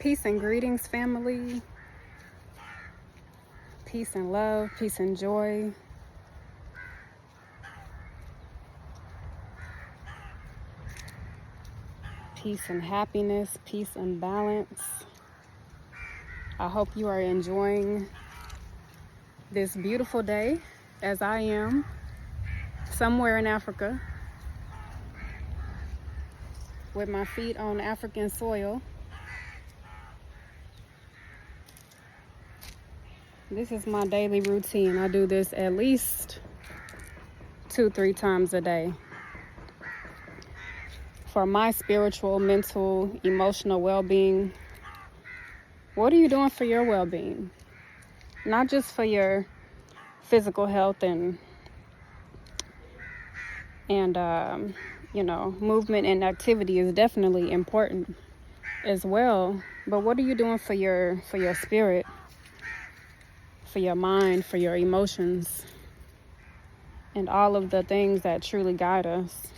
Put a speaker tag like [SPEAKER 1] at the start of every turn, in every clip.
[SPEAKER 1] Peace and greetings, family. Peace and love, peace and joy. Peace and happiness, peace and balance. I hope you are enjoying this beautiful day, as I am, somewhere in Africa, with my feet on African soil. This is my daily routine. I do this at least 2-3 times a day for my spiritual, mental, emotional well-being. What are you doing for your well-being? Not just for your physical health and movement and activity is definitely important as well. But what are you doing for your spirit, for your mind, for your emotions, and all of the things that truly guide us?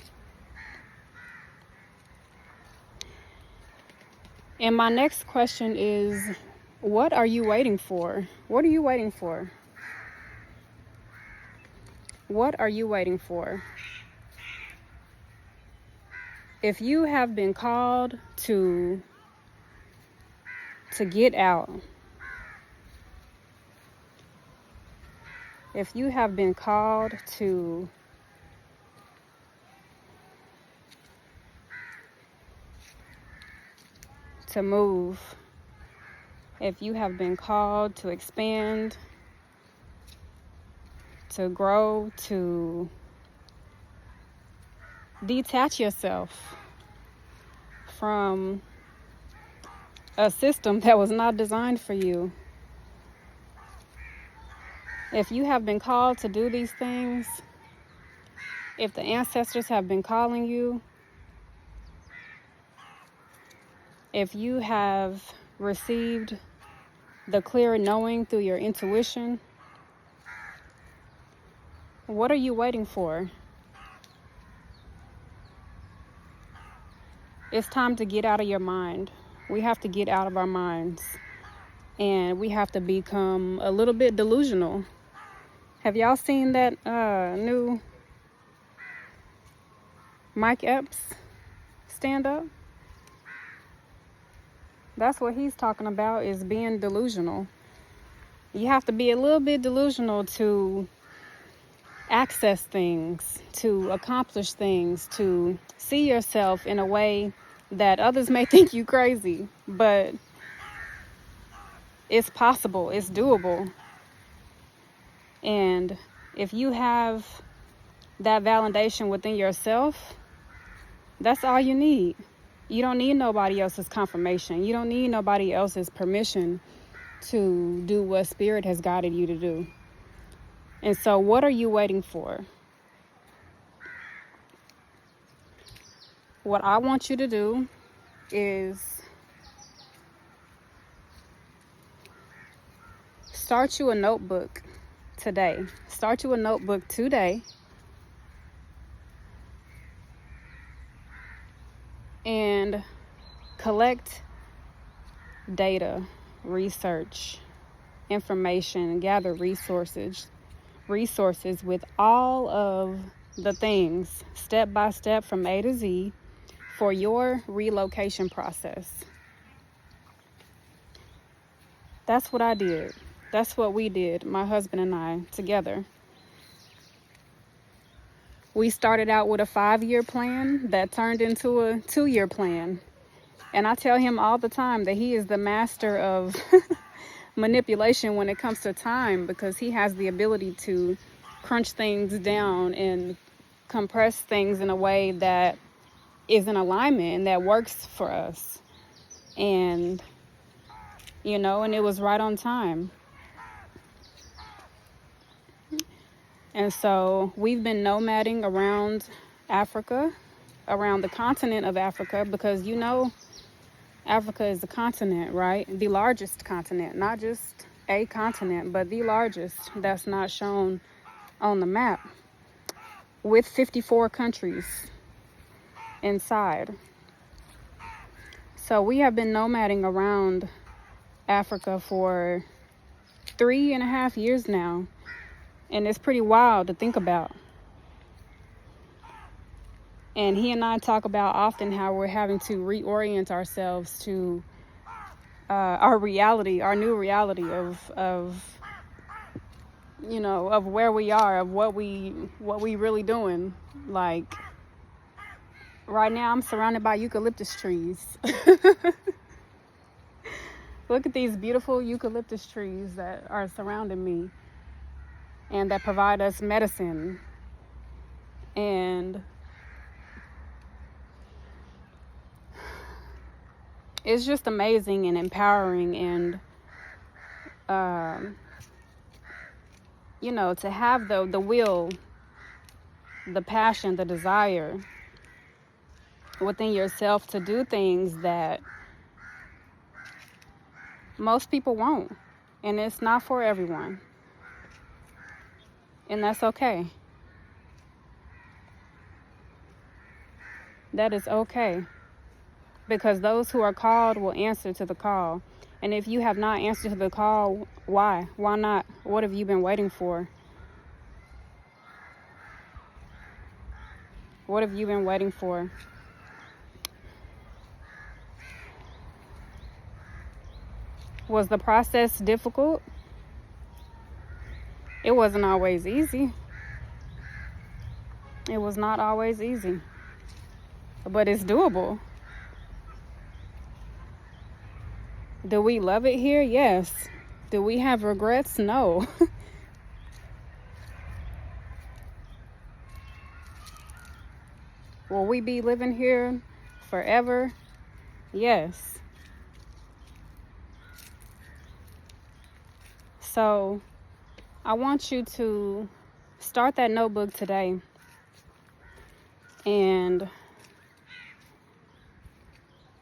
[SPEAKER 1] And my next question is, what are you waiting for? What are you waiting for? What are you waiting for? If you have been called to get out, if you have been called to move, if you have been called to expand, to grow, to detach yourself from a system that was not designed for you. If you have been called to do these things, if the ancestors have been calling you, if you have received the clear knowing through your intuition, what are you waiting for? It's time to get out of your mind. We have to get out of our minds, and we have to become a little bit delusional. Have y'all seen that new Mike Epps stand-up? That's what he's talking about, is being delusional. You have to be a little bit delusional to access things, to accomplish things, to see yourself in a way that others may think you crazy, but it's possible, it's doable. And if you have that validation within yourself, that's all you need. You don't need nobody else's confirmation. You don't need nobody else's permission to do what Spirit has guided you to do. And so what are you waiting for? What I want you to do is start you a notebook today. Start you a notebook today. And collect data, research, information, gather resources with all of the things, step by step from A to Z, for your relocation process. That's what I did. That's what we did, my husband and I, together. We started out with a 5-year plan that turned into a 2-year plan. And I tell him all the time that he is the master of manipulation when it comes to time, because he has the ability to crunch things down and compress things in a way that is in alignment and that works for us. And, and it was right on time. And so we've been nomading around Africa, around the continent of Africa, because Africa is the continent, right? The largest continent, not just a continent, but the largest that's not shown on the map, with 54 countries inside. So we have been nomading around Africa for 3.5 years now. And it's pretty wild to think about. And he and I talk about often how we're having to reorient ourselves to our reality, our new reality of where we are, of what we really doing. Like right now, I'm surrounded by eucalyptus trees. Look at these beautiful eucalyptus trees that are surrounding me and that provide us medicine. And it's just amazing and empowering, and to have the will, the passion, the desire within yourself to do things that most people won't. And it's not for everyone. And that's okay. That is okay. Because those who are called will answer to the call. And if you have not answered to the call, why? Why not? What have you been waiting for? What have you been waiting for? Was the process difficult? It wasn't always easy. It was not always easy. But it's doable. Do we love it here? Yes. Do we have regrets? No. Will we be living here forever? Yes. So I want you to start that notebook today and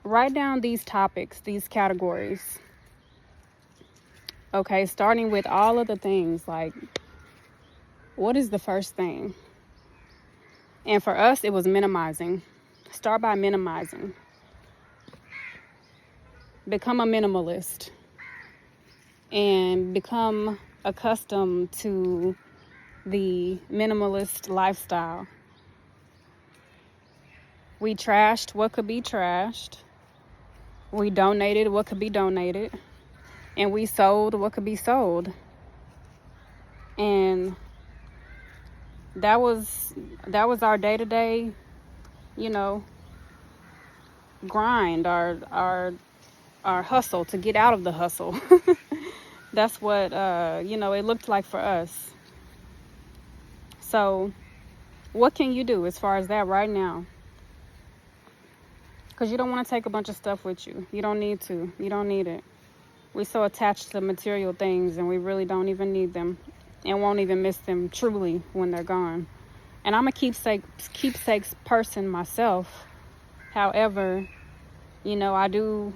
[SPEAKER 1] write down these topics, these categories. Okay, starting with all of the things, like, what is the first thing? And for us, it was minimizing. Start by minimizing. Become a minimalist. And become accustomed to the minimalist lifestyle. We trashed what could be trashed. We donated what could be donated. And we sold what could be sold. And that was our day-to-day, grind, our hustle to get out of the hustle. That's what, it looked like for us. So what can you do as far as that right now? Because you don't want to take a bunch of stuff with you. You don't need to. You don't need it. We're so attached to material things, and we really don't even need them and won't even miss them truly when they're gone. And I'm a keepsakes person myself. However, I do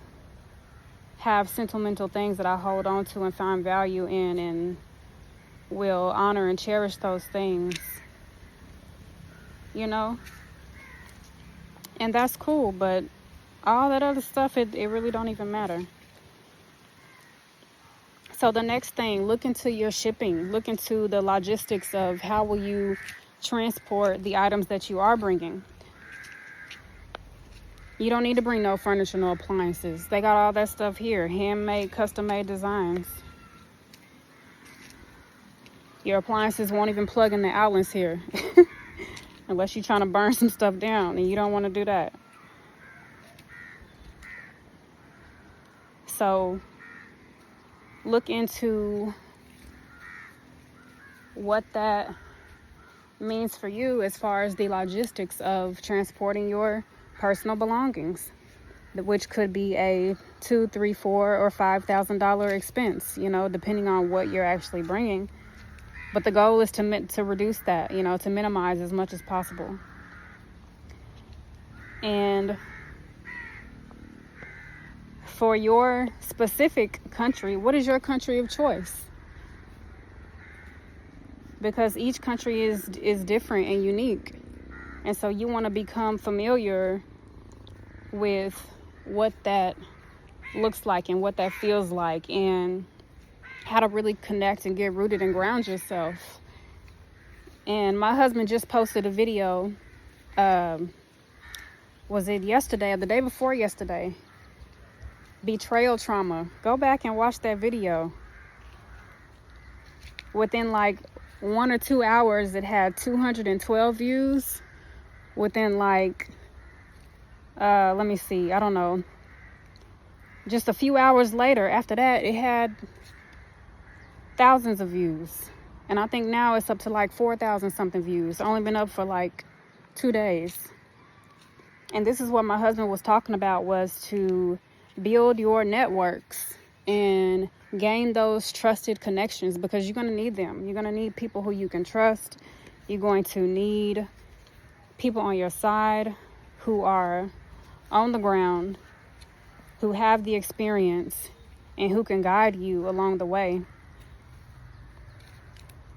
[SPEAKER 1] have sentimental things that I hold on to and find value in, and will honor and cherish those things. And that's cool, but all that other stuff, it really don't even matter. So the next thing, look into your shipping. Look into the logistics of how will you transport the items that you are bringing. You don't need to bring no furniture, no appliances. They got all that stuff here. Handmade, custom-made designs. Your appliances won't even plug in the outlets here. Unless you're trying to burn some stuff down, and you don't want to do that. So look into what that means for you as far as the logistics of transporting your personal belongings, which could be a $2,000, $3,000, $4,000, or $5,000 expense, depending on what you're actually bringing. But the goal is to reduce that, to minimize as much as possible. And for your specific country, what is your country of choice? Because each country is different and unique. And so you want to become familiar with what that looks like and what that feels like, and how to really connect and get rooted and ground yourself. And my husband just posted a video, was it yesterday or the day before yesterday? Betrayal trauma. Go back and watch that video. Within like 1 or 2 hours, it had 212 views. Within like, let me see, I don't know, just a few hours later after that, it had thousands of views. And I think now it's up to like 4,000 something views. Only been up for like 2 days. And this is what my husband was talking about, was to build your networks and gain those trusted connections, because you're going to need them. You're going to need people who you can trust. You're going to need people on your side who are on the ground, who have the experience, and who can guide you along the way.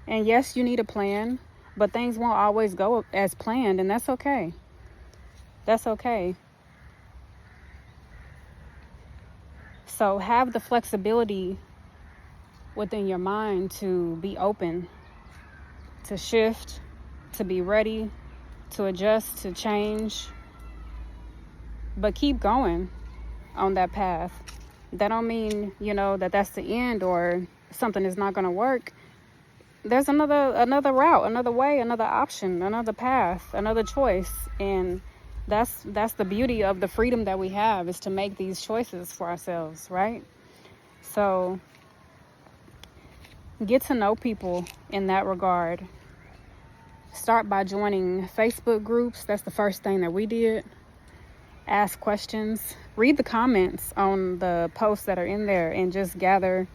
[SPEAKER 1] And yes, you need a plan, but things won't always go as planned, and that's okay. That's okay. So have the flexibility within your mind to be open, to shift, to be ready, to adjust, to change. But keep going on that path. That don't mean, that that's the end or something is not going to work. There's another route, another way, another option, another path, another choice. And that's the beauty of the freedom that we have, is to make these choices for ourselves, right? So get to know people in that regard. Start by joining Facebook groups. That's the first thing that we did. Ask questions. Read the comments on the posts that are in there, and just gather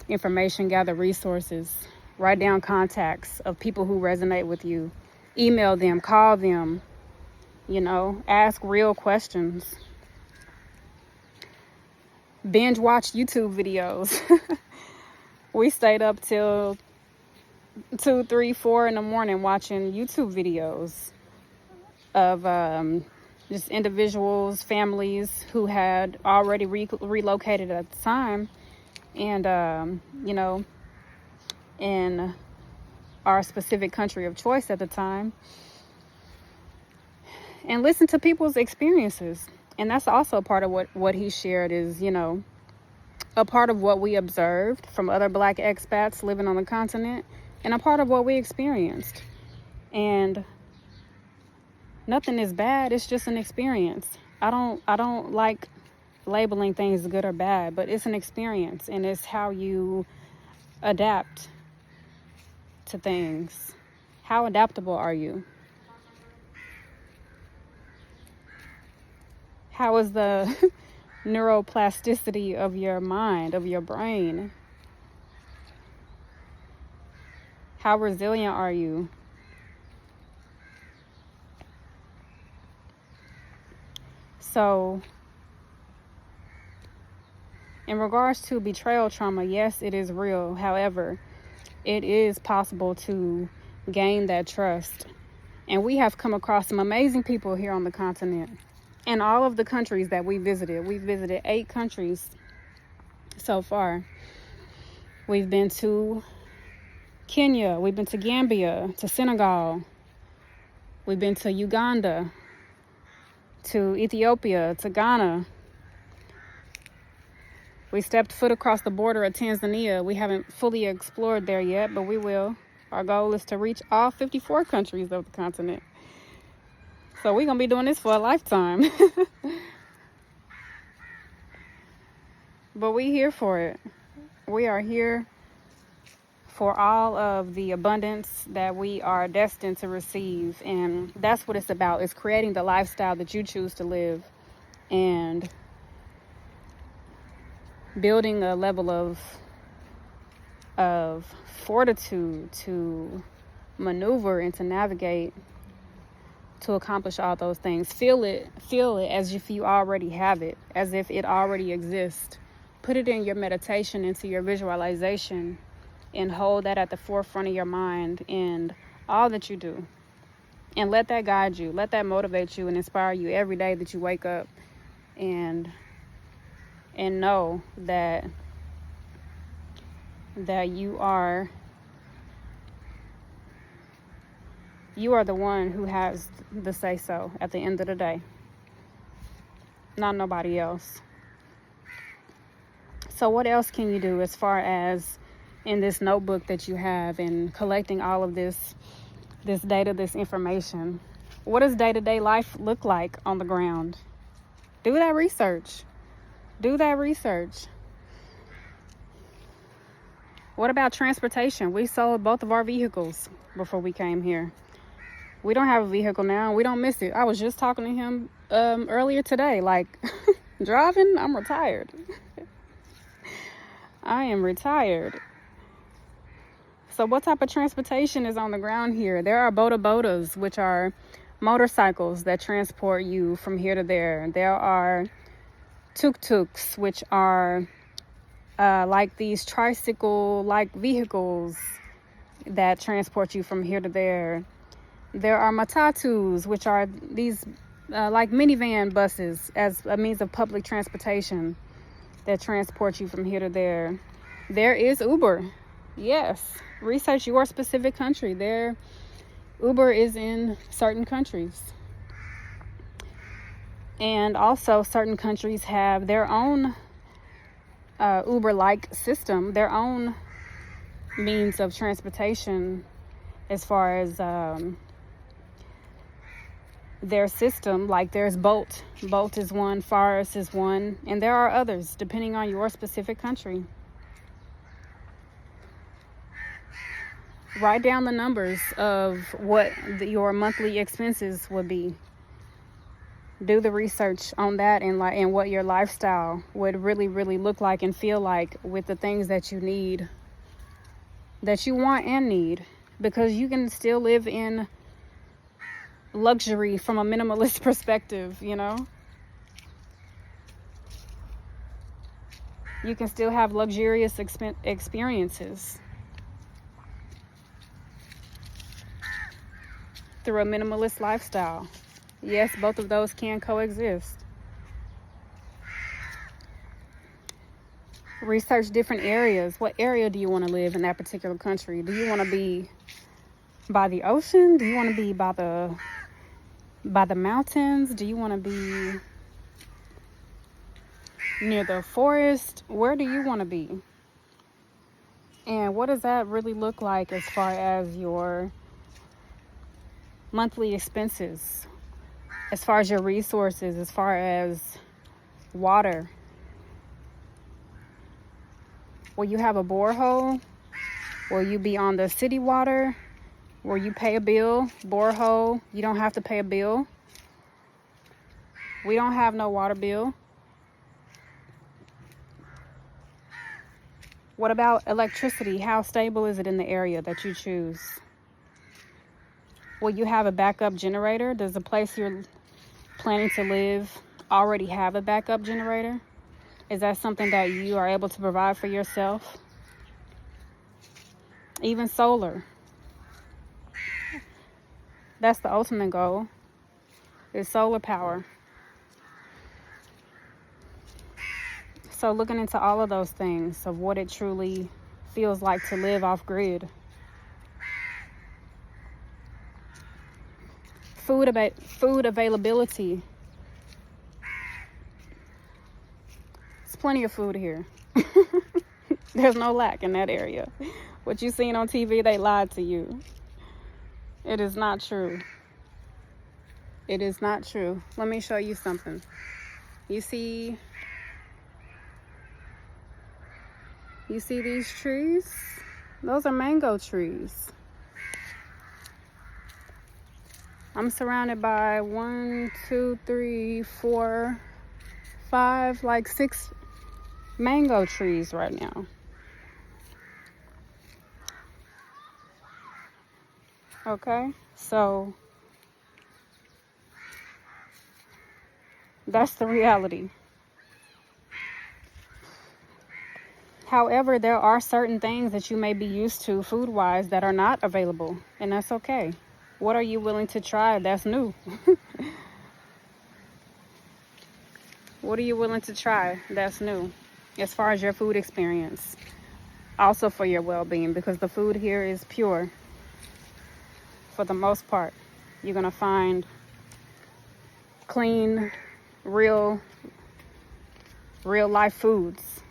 [SPEAKER 1] information, gather resources. Write down contacts of people who resonate with you. Email them, call them, ask real questions. Binge watch YouTube videos. We stayed up till 2, 3, 4 in the morning watching YouTube videos of just individuals, families who had already relocated at the time, and in our specific country of choice at the time, and listen to people's experiences. And that's also part of what he shared, is, a part of what we observed from other Black expats living on the continent, and a part of what we experienced. And nothing is bad, it's just an experience. I don't like labeling things good or bad, but it's an experience, and it's how you adapt to things. How adaptable are you? How is the neuroplasticity of your mind, of your brain? How resilient are you? So, in regards to betrayal trauma, yes, it is real. However, it is possible to gain that trust. And we have come across some amazing people here on the continent. In all of the countries that we visited 8 countries so far. We've been to Kenya, we've been to Gambia, to Senegal, we've been to Uganda, to Ethiopia, to Ghana. We stepped foot across the border of Tanzania. We haven't fully explored there yet, but we will. Our goal is to reach all 54 countries of the continent. So we're going to be doing this for a lifetime. But we here for it. We are here for all of the abundance that we are destined to receive. And that's what it's about, is creating the lifestyle that you choose to live, and building a level of fortitude to maneuver and to navigate, to accomplish all those things. Feel it as if you already have it, as if it already exists. Put it in your meditation, into your visualization, and hold that at the forefront of your mind in all that you do. And let that guide you, let that motivate you and inspire you every day that you wake up. and know that you are the one who has the say so at the end of the day, not nobody else. So what else can you do as far as in this notebook that you have and collecting all of this data, this information? What does day-to-day life look like on the ground? Do that research. What about transportation? We sold both of our vehicles before we came here. We don't have a vehicle now. We don't miss it. I was just talking to him earlier today. Like, driving, I'm retired. I am retired. So what type of transportation is on the ground here? There are bodas, which are motorcycles that transport you from here to there. There are tuk-tuks, which are like these tricycle-like vehicles that transport you from here to there. There are matatus, which are these like minivan buses as a means of public transportation that transport you from here to there. There is Uber. Yes. Research your specific country. Uber is in certain countries. And also certain countries have their own Uber-like system, their own means of transportation as far as their system. Like there's Bolt. Bolt is one, Forest is one, and there are others depending on your specific country. Write down the numbers of what your monthly expenses would be. Do the research on that and what your lifestyle would really, really look like and feel like with the things that you need, that you want and need, because you can still live in luxury from a minimalist perspective, you know? You can still have luxurious experiences through a minimalist lifestyle. Yes, both of those can coexist. Research different areas. What area do you want to live in that particular country? Do you want to be by the ocean? Do you want to be by the mountains? Do you want to be near the forest? Where do you want to be? And what does that really look like as far as your monthly expenses, as far as your resources, as far as water? Will you have a borehole? Will you be on the city water? Will you pay a bill? Borehole, you don't have to pay a bill. We don't have no water bill. What about electricity? How stable is it in the area that you choose? Will you have a backup generator? Does the place you're planning to live already have a backup generator? Is that something that you are able to provide for yourself? Even solar. That's the ultimate goal, is solar power. So looking into all of those things of what it truly feels like to live off grid. Food availability. There's plenty of food here. There's no lack in that area. What you seen on TV, they lied to you. It is not true. It is not true. Let me show you something. You see these trees? Those are mango trees. I'm surrounded by 1, 2, 3, 4, 5, like 6 mango trees right now. Okay, so that's the reality. However, there are certain things that you may be used to food-wise that are not available, and that's okay. What are you willing to try that's new? What are you willing to try that's new as far as your food experience? Also for your well-being, because the food here is pure for the most part. You're going to find clean, real life foods.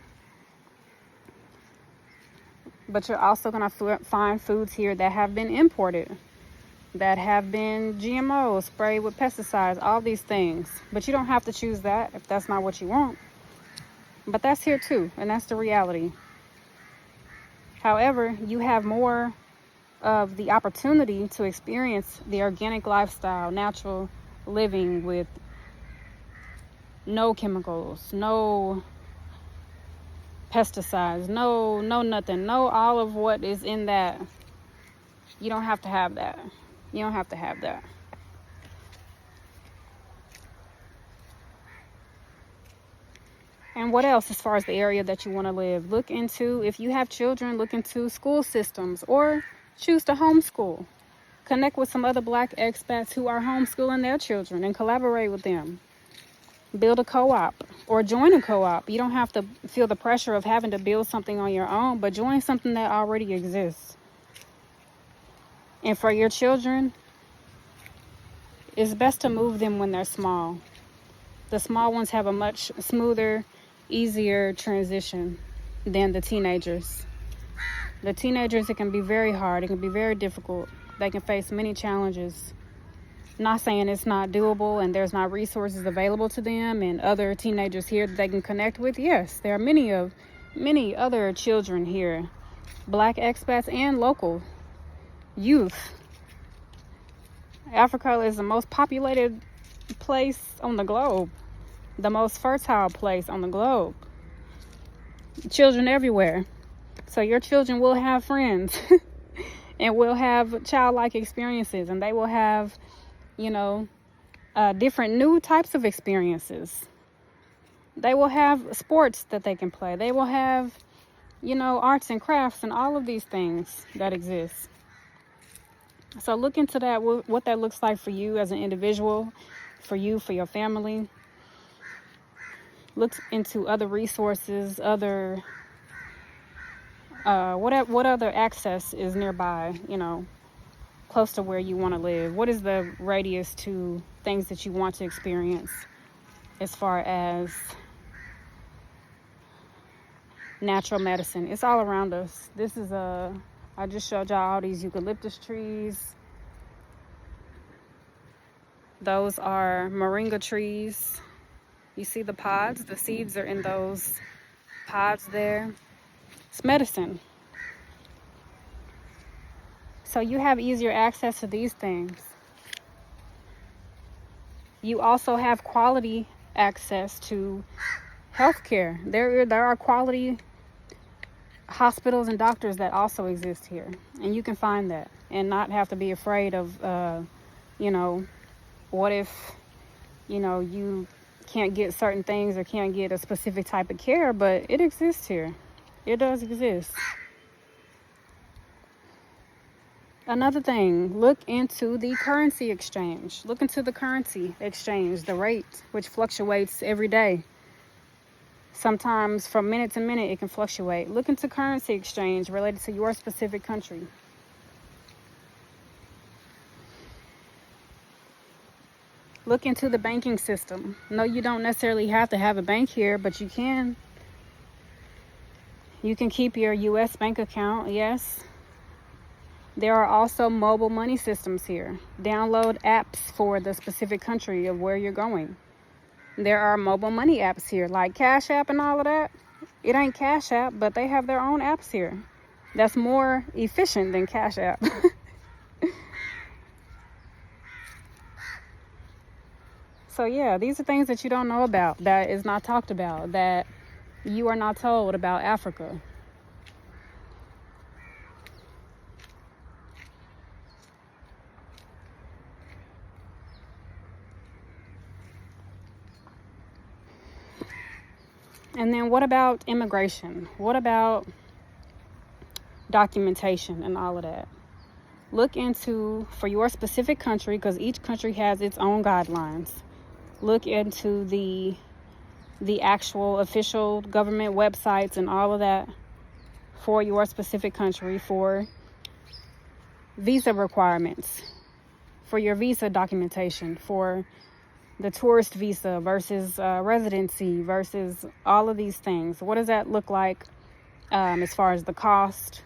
[SPEAKER 1] But you're also going to find foods here that have been imported, that have been GMOs, sprayed with pesticides, all these things. But you don't have to choose that if that's not what you want. But that's here too, and that's the reality. However, you have more of the opportunity to experience the organic lifestyle, natural living with no chemicals, no pesticides, no nothing, no all of what is in that. You don't have to have that. You don't have to have that. And what else as far as the area that you want to live? Look into, if you have children, look into school systems or choose to homeschool. Connect with some other Black expats who are homeschooling their children and collaborate with them. Build a co-op or join a co-op. You don't have to feel the pressure of having to build something on your own, but join something that already exists. And for your children, it's best to move them when they're small. The small ones have a much smoother, easier transition than the teenagers. The teenagers, it can be very hard. It can be very difficult. They can face many challenges. Not saying it's not doable and there's not resources available to them and other teenagers here that they can connect with. Yes, there are many other children here, Black expats and local youth. Africa is the most populated place on the globe, the most fertile place on the globe. Children everywhere. So your children will have friends and will have childlike experiences, and they will have, different new types of experiences. They will have sports that they can play. They will have, arts and crafts and all of these things that exist. So look into that, what that looks like for you as an individual, for you, for your family. Look into other resources, other what other access is nearby, close to where you want to live. What is the radius to things that you want to experience as far as natural medicine? It's all around us. This is I just showed y'all all these eucalyptus trees. Those are moringa trees. You see the pods? The seeds are in those pods there. It's medicine. So you have easier access to these things. You also have quality access to healthcare. There are quality hospitals and doctors that also exist here. And you can find that and not have to be afraid of, what if, you can't get certain things or can't get a specific type of care, but it exists here. It does exist. Another thing, look into the currency exchange. Look into the currency exchange, the rate, which fluctuates every day. Sometimes from minute to minute, it can fluctuate. Look into currency exchange related to your specific country. Look into the banking system. No, you don't necessarily have to have a bank here, but you can. You can keep your U.S. bank account, yes. There are also mobile money systems here. Download apps for the specific country of where you're going. There are mobile money apps here, like Cash App and all of that. It ain't Cash App, but they have their own apps here. That's more efficient than Cash App. So yeah, these are things that you don't know about, that is not talked about, that you are not told about Africa. And then what about immigration? What about documentation and all of that? Look into, for your specific country, because each country has its own guidelines. Look into the the actual official government websites and all of that for your specific country, for visa requirements, for your visa documentation, for the tourist visa versus residency versus all of these things. What does that look like as far as the cost?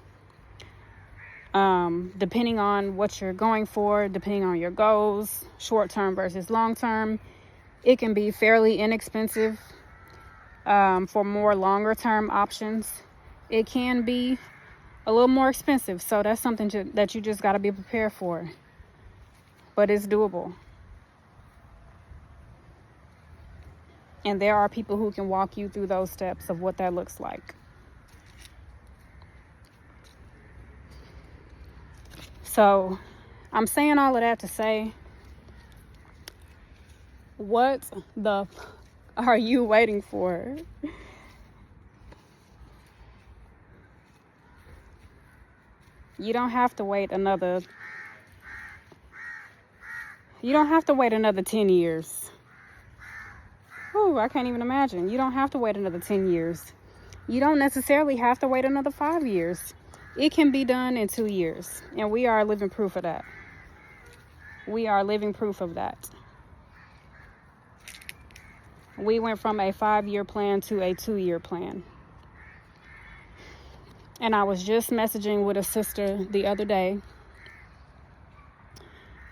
[SPEAKER 1] Depending on what you're going for, depending on your goals, short-term versus long-term, it can be fairly inexpensive. For more longer-term options, it can be a little more expensive. So that's something that you just got to be prepared for. But it's doable. And there are people who can walk you through those steps of what that looks like. So I'm saying all of that to say, what the are you waiting for? You don't have to wait another 10 years. Oh, I can't even imagine. You don't have to wait another 10 years. You don't necessarily have to wait another 5 years. It can be done in 2 years. And we are living proof of that. We are living proof of that. We went from a 5-year plan to a 2-year plan. And I was just messaging with a sister the other day.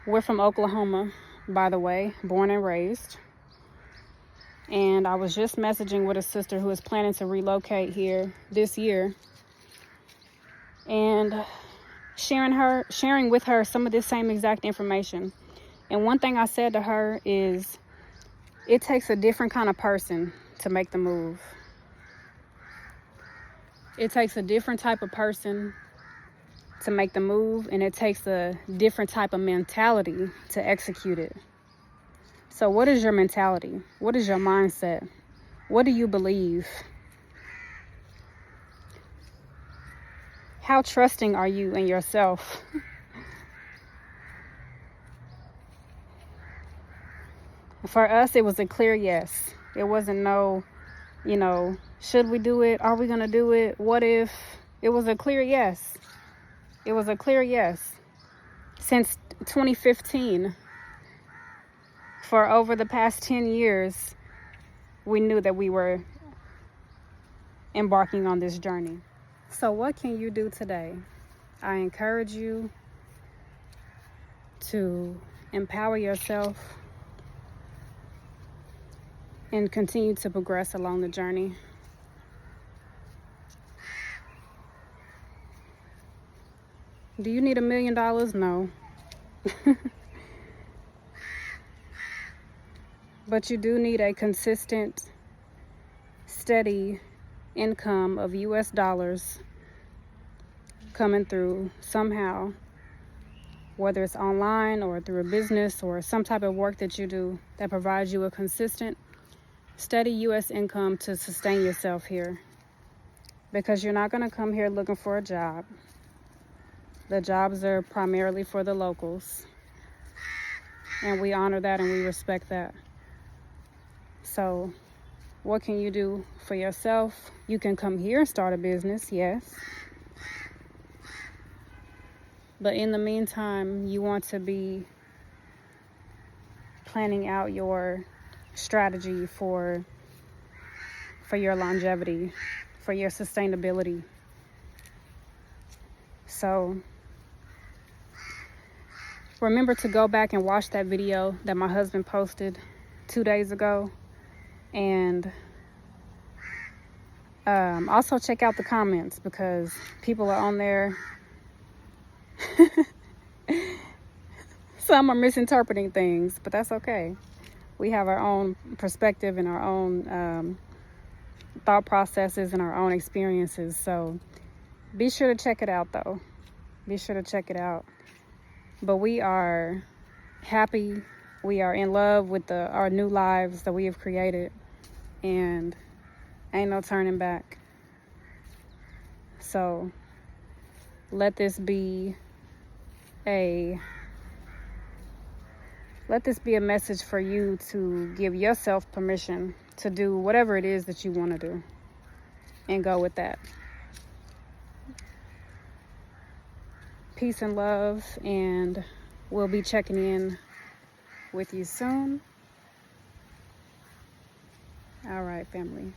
[SPEAKER 1] We're from Oklahoma, by the way, born and raised. And I was just messaging with a sister who is planning to relocate here this year. And sharing with her some of this same exact information. And one thing I said to her is, it takes a different kind of person to make the move. It takes a different type of person to make the move, and it takes a different type of mentality to execute it. So what is your mentality? What is your mindset? What do you believe? How trusting are you in yourself? For us, it was a clear yes. It wasn't no, should we do it? Are we going to do it? What if? It was a clear yes. It was a clear yes. Since 2015, for over the past 10 years, we knew that we were embarking on this journey. So what can you do today? I encourage you to empower yourself and continue to progress along the journey. Do you need $1 million? No. But you do need a consistent, steady income of US dollars coming through somehow, whether it's online or through a business or some type of work that you do that provides you a consistent, steady US income to sustain yourself here. Because you're not going to come here looking for a job. The jobs are primarily for the locals. And we honor that and we respect that. So, what can you do for yourself? You can come here and start a business, yes. But in the meantime, you want to be planning out your strategy for your longevity, for your sustainability. So, remember to go back and watch that video that my husband posted 2 days ago. And also check out the comments, because people are on there. Some are misinterpreting things, but that's okay. We have our own perspective and our own thought processes and our own experiences. So be sure to check it out, though. Be sure to check it out. But we are happy. We are in love with our new lives that we have created. And ain't no turning back. So let this be a let this be a message for you to give yourself permission to do whatever it is that you want to do and go with that. Peace and love, and we'll be checking in with you soon. All right, family.